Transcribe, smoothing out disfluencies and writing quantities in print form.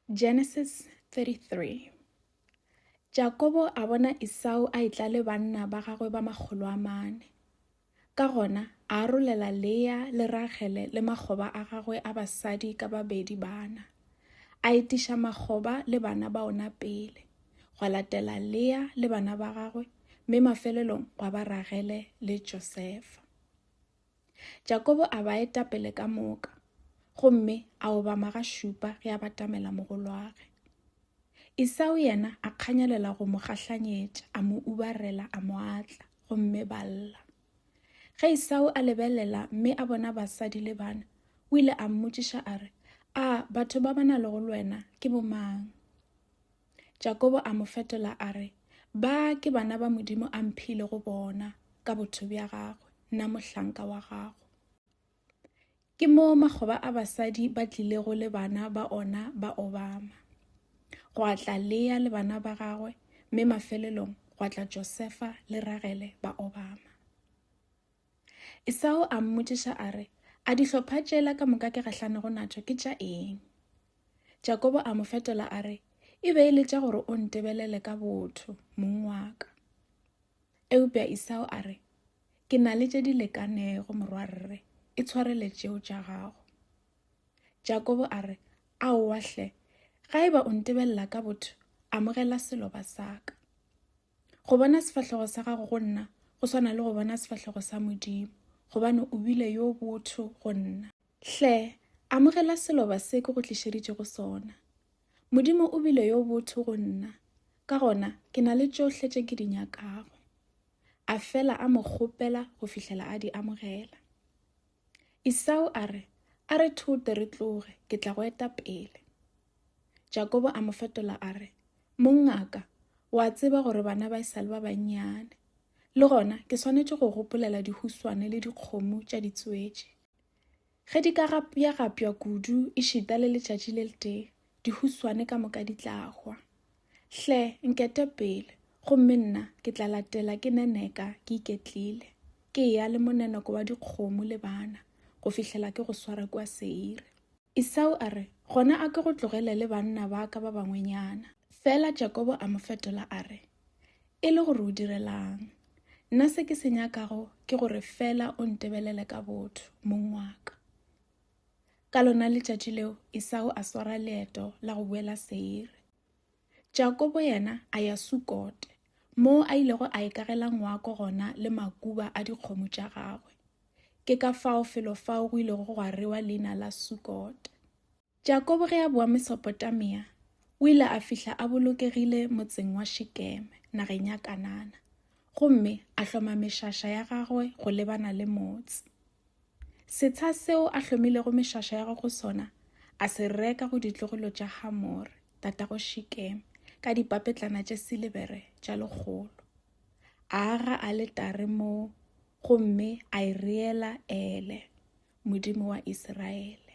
Genesis 33. Jakobo a bona Esau a itla le banna ba gagwe ba 400. Ka gona a arolela Lea le Rachele le magoba a gagwe a basadi ka babedi bana. A etiša magoba le bana ba ona pele. Gwa latela Lea le bana ba gagwe, mme mafelelong gwa ba Rachele le Josefa. Jakobo a ba eta pele ka moka, gomme a obama ga šupa ge a batamela mogolwagwe. Esau yena a kganyelela go mo gahlanyetša, a mo ubarela, a mo atla, gomme ba lla. Ge Esau a lebelela mme a bona basadi le bana, o ile a mmotšiša a re, batho ba bana le go lwena ke bomang? Jakobo a mo fetola a re, ba ke bana ba Modimo a mphile go bona ka botho bja gagwe, nna mohlanka wa gago. Ke moo magoba a basadi ba tlilego le bana ba ona ba obama. Go atla Lea le bana ba gagwe, mme mafelelong go atla Josefa le Rachele ba obama. Esau a mmotšiša a re, a dihlopha tšela ka moka ke gahlanego natšo ke tša eng? Jakobo a mo fetola a re, e be e le tša gore o ntebelele ka botho, mong wa ka. Eupša Esau a re, ke na le tše di lekanego morwarre, e tshwarele tšeo tša gago. Jakobo a re, aowa hle, ga eba o ntebelela ka botho, amogela seloba sa ka. Go bona sefahlego sa gago go nna, go swana le go bona sefahlego sa Modimo, gobane o bile yo botho go nna. Hle, amogela seloba se ke go tlišeditše go sona. Modimo o bile yo botho go nna, ka gona ke na le tšohle tše ke di nyakago. A fela a mo kgopela go fihlela a di amogela. Esau a re thote re tloge, ke tla go eta pele. Jakobo a mo fetola a re, mongaka, wa tseba gore bana ba esale ba bannyane, le gona ke swanetše go gopolela dihuswane le dikgomo tša ditswetše. Ge di ka gapja kudu e šita le letšatši le letee, dihuswane ka moka di tla hwa. Hle, nkete pele, gomme nna ke tla latela ke neneka ke iketlile, ke ya le moneneko wa dikgomo le bana, go fihlela ke go swara kwa Seiri. Esau a re, gona a ke go tlogele le banna ba ka ba bangwenyana. Fela Jakobo a mo fetola a re, e le gore o direlang? Nna se ke se nyakago ke gore fela o ntebelele ka botho, mong wa ka. Ka lona letšatši leo Esau a swara leeto la go boela Seiri. Jakobo yena a ya Sukote, moo a ilego a ikagela ngwako gona le makuba a dikgomo tša gagwe. Ke ka fao felo fao go ilego go arewa leina la Sukote. Jakobo ge a boa Mesopotamia, o ile a fihla a bolokegile motseng wa Shekeme, nageng ya Kanana, gomme a hloma mešaša ya gagwe go lebana le motse. Setsha seo a hlomilego mešaša ya gagwe sona, a se reka go ditlogolo tša Hamore, tatago Shekeme, ka dipapetlana tše silebere tša legolo. A aga aletare moo, gomme a e reela Ele, Modimo wa Israele.